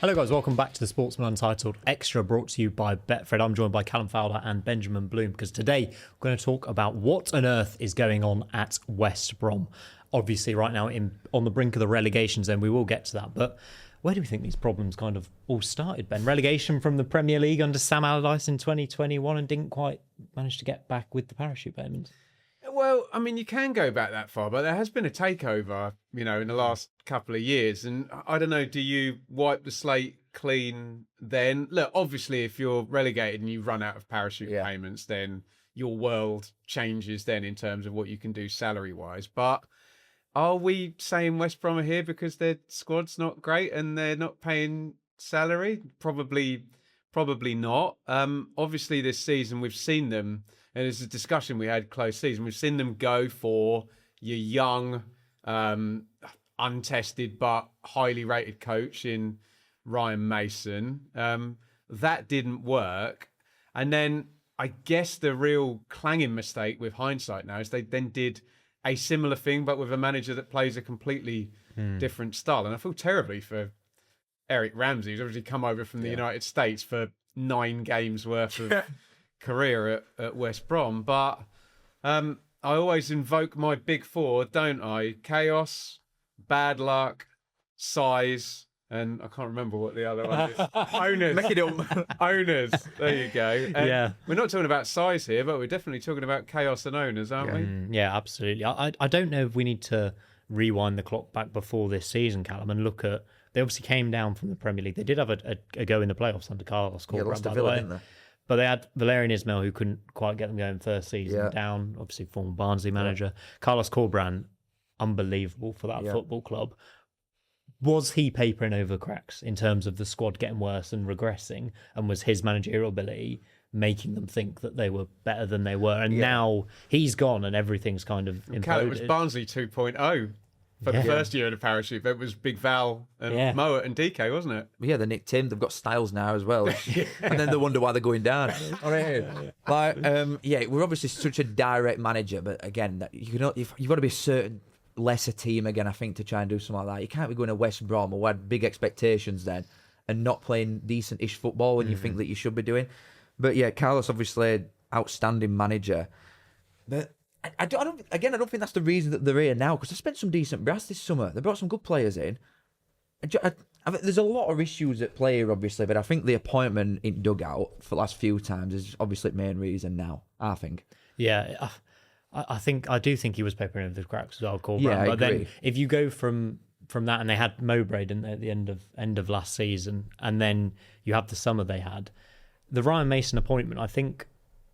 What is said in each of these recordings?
Hello guys, welcome back to the Sportsman Untitled Extra, brought to you by Betfred. I'm joined by Callum Fowler and Benjamin Bloom, because today we're going to talk about what on earth is going on at West Brom. Obviously right now on the brink of the relegation zone, we will get to that, but where do we think these problems kind of all started, Ben? Relegation from the Premier League under Sam Allardyce in 2021 and didn't quite manage to get back with the parachute payments. Well, I mean, you can go back that far, but there has been a takeover, in the last couple of years. And I don't know, do you wipe the slate clean then? Look, obviously, if you're relegated and you run out of parachute payments, then your world changes then in terms of what you can do salary-wise. But are we saying West Brom are here because their squad's not great and they're not paying salary? Probably not. Obviously, this season we've seen them, and it's a discussion we had close season. We've seen them go for your young, untested but highly rated coach in Ryan Mason. That didn't work. And then I guess the real clanging mistake with hindsight now is they then did a similar thing, but with a manager that plays a completely different style. And I feel terribly for Eric Ramsey, who's obviously come over from the United States for 9 games worth of career at West Brom. But I always invoke my big four, don't I? Chaos, bad luck, size, and I can't remember what the other one is. Owners. Make it up. Owners. There you go. And Yeah. We're not talking about size here, but we're definitely talking about chaos and owners, aren't we? Yeah, absolutely. I don't know if we need to rewind the clock back before this season, Callum, and look at... They obviously came down from the Premier League. They did have a go in the playoffs under Carlos Corberán, lost to by the Villa, way. didn't they? But they had Valérien Ismaël, who couldn't quite get them going first season, Yeah. down, obviously former Barnsley manager. Carlos Corberán, unbelievable for that football club. Was he papering over cracks in terms of the squad getting worse and regressing? And was his managerial ability making them think that they were better than they were? And now he's gone and everything's kind of Cal, it was imploded. Barnsley 2.0 for the first year of the parachute. It was Big Val and Mowat and DK, wasn't it? Yeah, they nicked him. They've got Styles now as well. And then they wonder why they're going down. We're obviously such a direct manager, but again, you've got to be a certain lesser team again, I think, to try and do something like that. You can't be going to West Brom, or had big expectations then, and not playing decent-ish football when you think that you should be doing. But yeah, Carlos, obviously, outstanding manager. But I don't think that's the reason that they're here now, because they spent some decent brass this summer. They brought some good players in. I there's a lot of issues at play here, obviously, but I think the appointment in dugout for the last few times is obviously the main reason now, I think. Yeah, I do think he was papering over the cracks as well, Corberán. Yeah, I but agree. then if you go from that, and they had Mowbray, didn't they, at the end of last season, and then you have the summer they had, the Ryan Mason appointment, I think,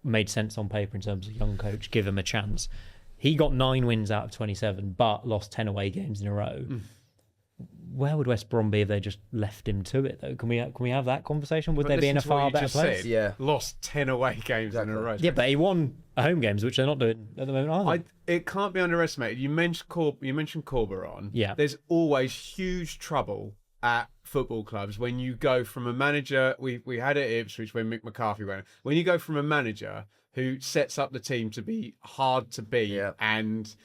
made sense on paper in terms of young coach, give him a chance. He got 9 wins out of 27, but lost 10 away games in a row. Where would West Brom be if they just left him to it, though? Can we have that conversation? Would they be in a far better place? Yeah, lost 10 away games in a row. Yeah, but he won home games, which they're not doing at the moment either. It can't be underestimated. You mentioned Corberán. Yeah. There's always huge trouble at football clubs when you go from a manager. We had it at Ipswich when Mick McCarthy went. When you go from a manager who sets up the team to be hard to beat and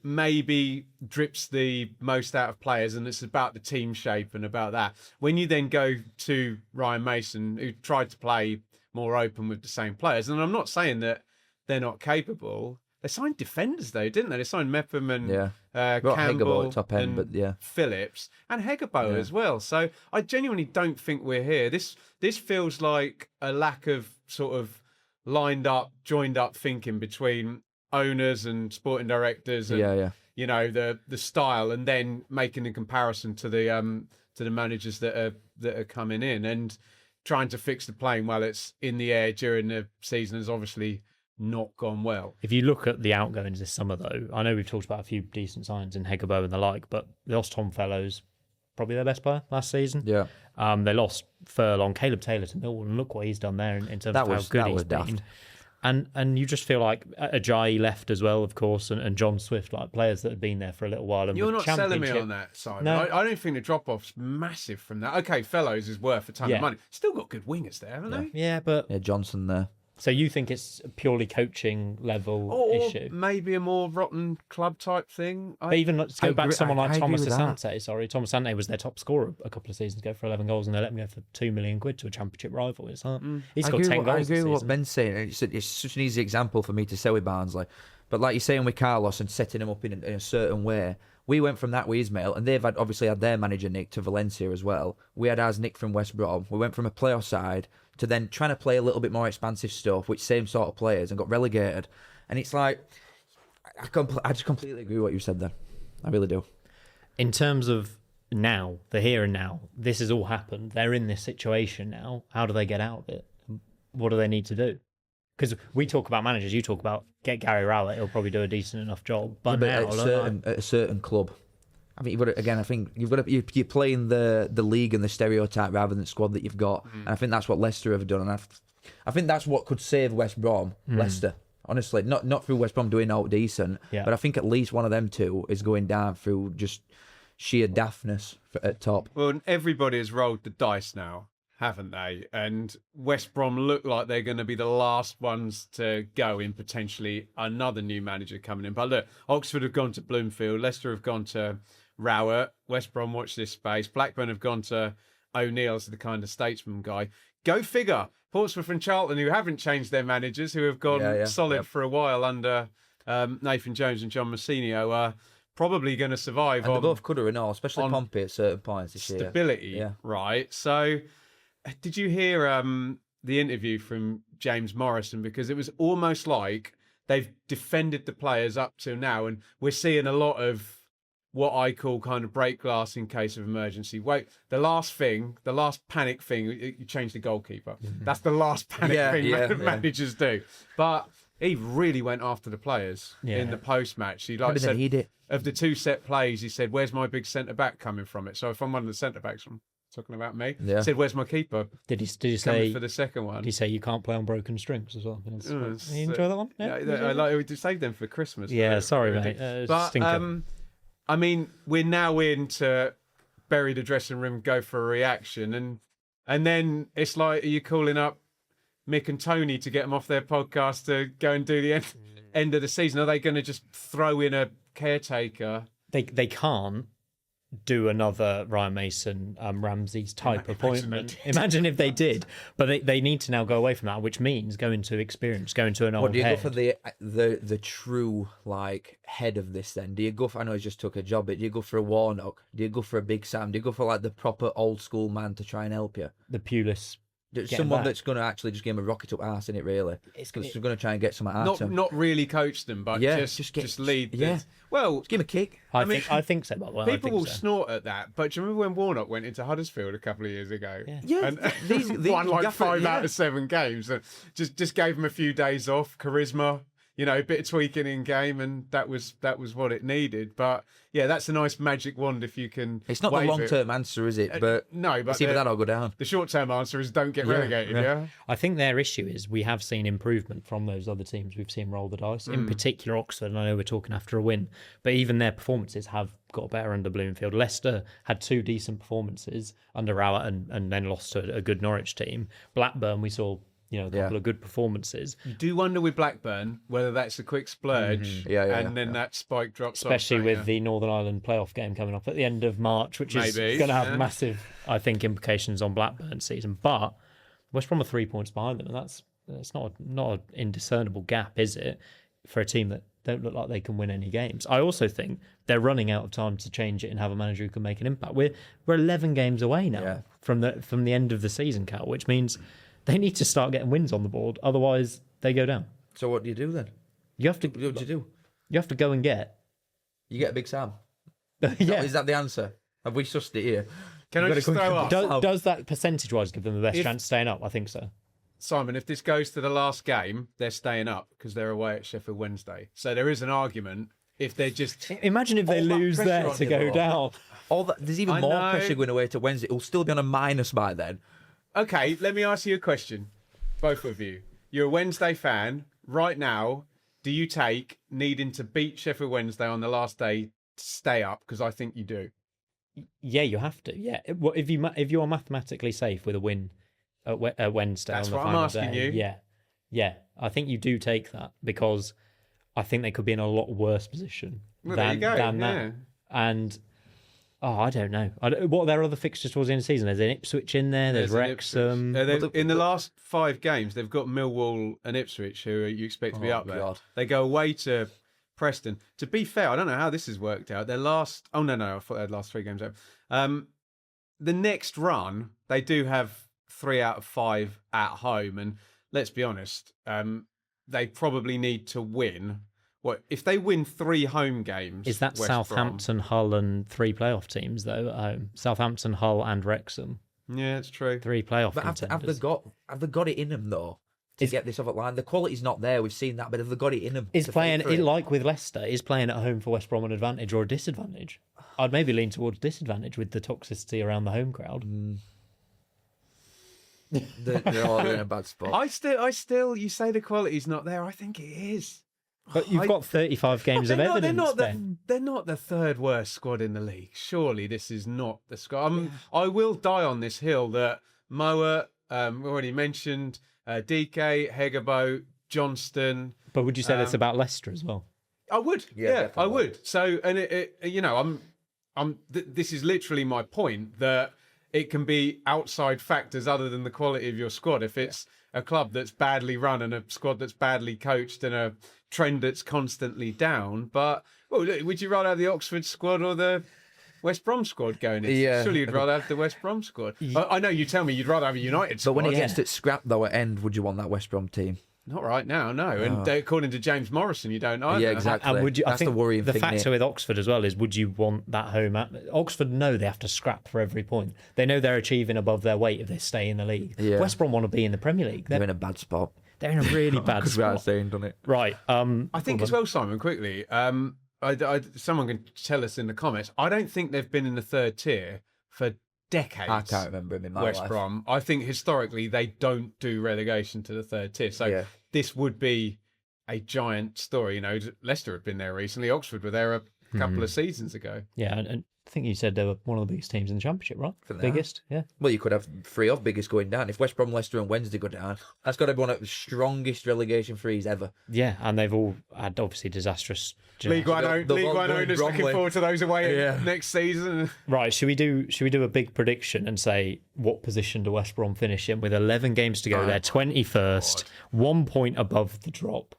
maybe drips the most out of players, and it's about the team shape and about that. When you then go to Ryan Mason, who tried to play more open with the same players, and I'm not saying that they're not capable. They signed defenders though, didn't they? They signed Mepham and Campbell at top end, and but Phillips and Hegebo as well. So I genuinely don't think we're here. This feels like a lack of sort of joined up thinking between owners and sporting directors and the style, and then making a comparison to the managers that are coming in and trying to fix the plane while it's in the air during the season has obviously not gone well. If you look at the outgoings this summer, though, I know we've talked about a few decent signs in Hegebo and the like, but they lost Tom Fellows, probably their best player last season. Yeah. They lost Furlong, Caleb Taylor to Millwall, and look what he's done there in terms of how good he's been. And you just feel like Ajayi left as well, of course, and John Swift, like players that had been there for a little while. And you're not selling me on that, Simon. No. I don't think the drop-off's massive from that. Okay, Fellows is worth a ton of money. Still got good wingers there, haven't they? Yeah, but Johnson there. So you think it's a purely coaching level Or issue? maybe a more rotten club type thing. But even let's go back to someone like I agree Thomas with that. Asante. Sorry, Thomas Asante was their top scorer a couple of seasons ago for 11 goals, and they let him go for £2 million to a Championship rival. It's hard. He scored 10 goals. I this agree with what season. Ben's saying. It's such an easy example for me to say with Barnsley. But like you're saying with Carlos and setting him up in a certain way, we went from that with Ismail, and they've obviously had their manager Nick to Valencia as well. We had ours Nick from West Brom. We went from a playoff side to then trying to play a little bit more expansive stuff, which same sort of players, and got relegated. And it's like, I just completely agree with what you said there. I really do. In terms of now, the here and now, this has all happened. They're in this situation now. How do they get out of it? What do they need to do? Because we talk about managers, you talk about get Gary Rowett. He'll probably do a decent enough job. But now, at a certain club, I think you've got to, again. I think you've got to, you're playing the league and the stereotype rather than the squad that you've got, and I think that's what Leicester have done. And I think that's what could save West Brom. Leicester, honestly, not through West Brom doing out decent, but I think at least one of them two is going down through just sheer daftness at top. Well, everybody has rolled the dice now, haven't they? And West Brom look like they're going to be the last ones to go in potentially another new manager coming in. But look, Oxford have gone to Bloomfield, Leicester have gone to Rowett, West Brom, watch this space. Blackburn have gone to O'Neill as the kind of statesman guy. Go figure. Portsmouth and Charlton, who haven't changed their managers, who have gone solid for a while under Nathan Jones and John Mousinho, are probably going to survive. And they both could have and all, especially on Pompey at certain points this year. Stability, right? So, did you hear the interview from James Morrison? Because it was almost like they've defended the players up till now, and we're seeing a lot of what I call kind of break glass in case of emergency. Wait, the last panic thing, you change the goalkeeper. That's the last panic thing managers do. But he really went after the players in the post-match. He said, of the two set plays, he said, "Where's my big centre-back coming from it?" So if I'm one of the centre-backs, I'm talking about me. He said, "Where's my keeper?" Did you Coming say for the second one? Did you say you can't play on broken strings as well? Did you enjoy that one? I like to save them for Christmas. Yeah, sorry, mate. But I mean, we're now in to bury the dressing room, go for a reaction, and then it's like, are you calling up Mick and Tony to get them off their podcast to go and do the end of the season? Are they going to just throw in a caretaker? They can't do another Ryan Mason, Ramsey's type appointment. Imagine if they did, but they need to now go away from that, which means go into experience, go into an old What do you head. go for the true like head of this then? Do you go for, I know he just took a job, but do you go for a Warnock? Do you go for a Big Sam? Do you go for like the proper old school man to try and help you? The Pulis. Someone that's going to actually just give him a rocket up arse, in it really. It's going to try and get some out of him. Not really coach them, but just lead. Yeah. Well, just give him a kick. I think so. By the way, people will snort at that, but do you remember when Warnock went into Huddersfield a couple of years ago? Yeah. And won like 5 out of 7 games. And just gave him a few days off, charisma, a bit of tweaking in game, and that was what it needed. But yeah, that's a nice magic wand if you can. It's not the long-term answer, is it? But no, but it's either that or go down. The short-term answer is don't get relegated. Yeah. I think their issue is we have seen improvement from those other teams we've seen roll the dice. In particular, Oxford. And I know we're talking after a win, but even their performances have got better under Bloomfield. Leicester had 2 decent performances under Rowett and then lost to a good Norwich team. Blackburn, we saw a couple of good performances. You do wonder with Blackburn whether that's a quick splurge and then that spike drops especially off, with the Northern Ireland playoff game coming up at the end of March, which is going to have massive, I think, implications on Blackburn's season. But West Brom are 3 points behind them, and that's not an indiscernible gap, is it, for a team that don't look like they can win any games. I also think they're running out of time to change it and have a manager who can make an impact. We're 11 games away now from the end of the season, Cal, which means they need to start getting wins on the board, otherwise they go down. So what do you do then? What do you do? You have to go and get. You get a Big Sam. Yeah. Is that the answer? Have we sussed it here? Can I just throw up? Does that percentage-wise give them the best chance of staying up? I think so. Simon, if this goes to the last game, they're staying up because they're away at Sheffield Wednesday. So there is an argument if they're just... Imagine if they lose there to go down. There's even more pressure going away to Wednesday. It'll still be on a minus by then. Okay, let me ask you a question, both of you. You're a Wednesday fan. Right now, do you take needing to beat Sheffield Wednesday on the last day to stay up? Because I think you do. Yeah, you have to. Yeah, if you are mathematically safe with a win at Wednesday That's on the what final I'm asking day, you. Yeah, I think you do take that because I think they could be in a lot worse position Well, there you go. than Yeah. that. And I don't know. What are their other fixtures towards the end of the season? There's an Ipswich in there. There's an Wrexham. Ipswich. In the last 5 games, they've got Millwall and Ipswich, who you expect to be up there. God. They go away to Preston. To be fair, I don't know how this has worked out. Their last... Oh, no, I thought they had last 3 games out. The next run, they do have 3 out of 5 at home. And let's be honest, they probably need to win. What if they win 3 home games? Is that West Southampton, Hull, and 3 playoff teams though at home? Southampton, Hull, and Wrexham. Yeah, it's true. 3 playoff But contenders. have they got it in them though to get this off the line? The quality's not there. We've seen that, but have they got it in them? Is playing like with Leicester? Is playing at home for West Brom an advantage or a disadvantage? I'd maybe lean towards disadvantage with the toxicity around the home crowd. They're all in a bad spot. I still, you say the quality's not there. I think it is. But you've got 35 games of evidence. They're not the 3rd worst squad in the league. Surely this is not the squad. I will die on this hill that Moa, we already mentioned, DK, Hegebo, Johnston. But would you say that's about Leicester as well? I would. Yeah, definitely. I would. So, and this is literally my point that it can be outside factors other than the quality of your squad. If it's a club that's badly run and a squad that's badly coached and a trend that's constantly down. But would you rather have the Oxford squad or the West Brom squad going in? Yeah. Surely you'd rather have the West Brom squad. I know you tell me you'd rather have a United squad. But when it gets to scrap though at end, would you want that West Brom team? Not right now, no. And according to James Morrison, you don't either. Yeah, exactly. And would you, That's I think the worrying the thing. factor with Oxford as well is, would you want that home Oxford know they have to scrap for every point. They know they're achieving above their weight if they stay in the league. Yeah. West Brom want to be in the Premier League. They're in a bad spot. They're in a really bad spot. saying, doesn't it? Right. I think as well, Simon, quickly, someone can tell us in the comments, I don't think they've been in the 3rd tier for decades. I can't remember him in my West life. Brom. I think historically they don't do relegation to the 3rd tier. So this would be a giant story. You know, Leicester have been there recently. Oxford were there a couple of seasons ago. Yeah, and I think you said they were one of the biggest teams in the Championship, right? For now. Biggest, yeah. Well, you could have 3 of biggest going down. If West Brom, Leicester and Wednesday go down, that's got to be one of the strongest relegation threes ever. Yeah, and they've all had obviously disastrous... League One owners looking forward to those away next season. Right, should we do a big prediction and say what position do West Brom finish in with 11 games to go? They're 21st, 1 point above the drop.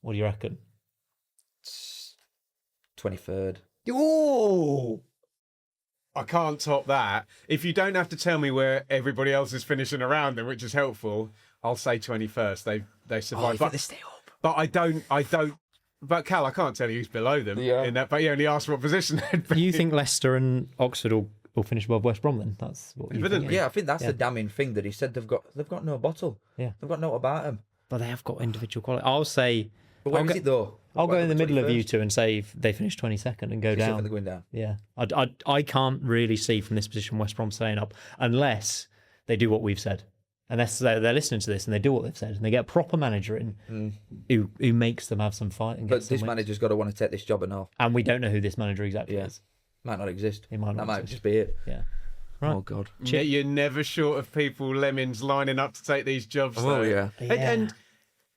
What do you reckon? 23rd. Oh! I can't top that. If you don't have to tell me where everybody else is finishing around them, which is helpful, I'll say 21st. They survive. But they stay up. But I don't. But Cal, I can't tell you who's below them in that. But you only asked what position they'd be. You think Leicester and Oxford will finish above West Brom then? That's what you think? Yeah, I think that's the damning thing that he said they've got no bottle. Yeah. They've got no about them. But they have got individual quality. I'll say... But where is it though? I'll go in the middle of you two and say if they finish 22nd and go down. They're going down. Yeah. I can't really see from this position West Brom staying up unless they do what we've said. Unless they're listening to this and they do what they've said and they get a proper manager in who makes them have some fight. And but this manager's got to want to take this job and all. And we don't know who this manager exactly is. Might not exist. It might not might exist. just be it. Yeah. Right. Oh, God. You're never short of people, lemmings, lining up to take these jobs. Oh, yeah. And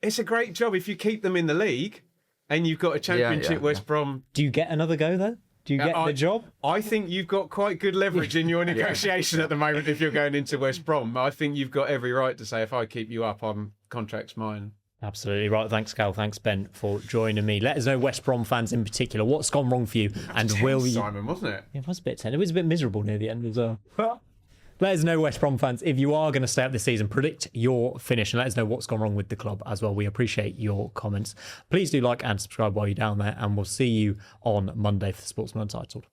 it's a great job if you keep them in the league and you've got a Championship West Brom. Do you get another go, though? Do you get the job? I think you've got quite good leverage in your negotiation at the moment if you're going into West Brom. I think you've got every right to say, if I keep you up, contract's mine. Absolutely right. Thanks, Cal. Thanks, Ben, for joining me. Let us know, West Brom fans in particular, what's gone wrong for you, and will you? Simon, wasn't it? Yeah, it was a bit tense. It was a bit miserable near the end as well. Let us know, West Brom fans, if you are going to stay up this season, predict your finish and let us know what's gone wrong with the club as well. We appreciate your comments. Please do like and subscribe while you're down there, and we'll see you on Monday for the Sportsman Untitled.